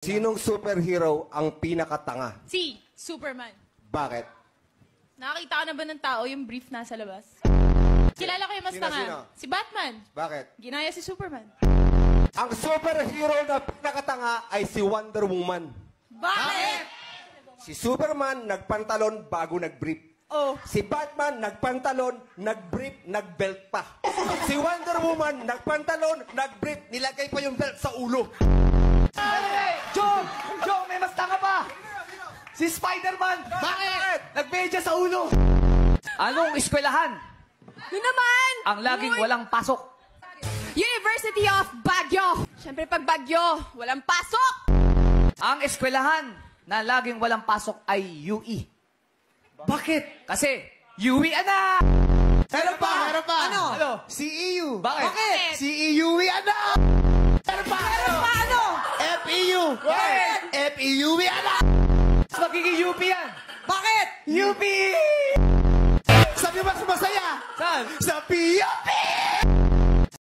Sinong superhero ang pinakatanga? Si Superman. Bakit? Nakakita ka na ba ng tao yung brief nasa labas? Kilala ko yung mas Sino, tanga. sino? Si Batman. Bakit? Ginaya si Superman. Ang superhero na pinakatanga ay si Wonder Woman. Bakit? Si Superman nagpantalon bago nag-brief. Oh. Si Batman nagpantalon, nag-brief, nag-belt pa. Si Wonder Woman nagpantalon, nag-brief, nilagay pa yung belt sa ulo. Jong, may mas tanga pa! Si Spider-Man! Bakit? Nagmedya sa ulo! Anong eskwelahan? Yun naman! Ang laging walang pasok. University of Baguio. Siyempre pag Baguio, walang pasok. Ang eskwelahan na laging walang pasok ay UE. Bakit? Kasi UE na! Meron pa! Meron pa! Ano? CEU! Bakit? CEUE ano? Meron pa! Pero paano? FEU! Bakit? FEUE ano? Magiging UP yan! Bakit? UP! Sabi mo mas masaya! Saan? Sa PUP!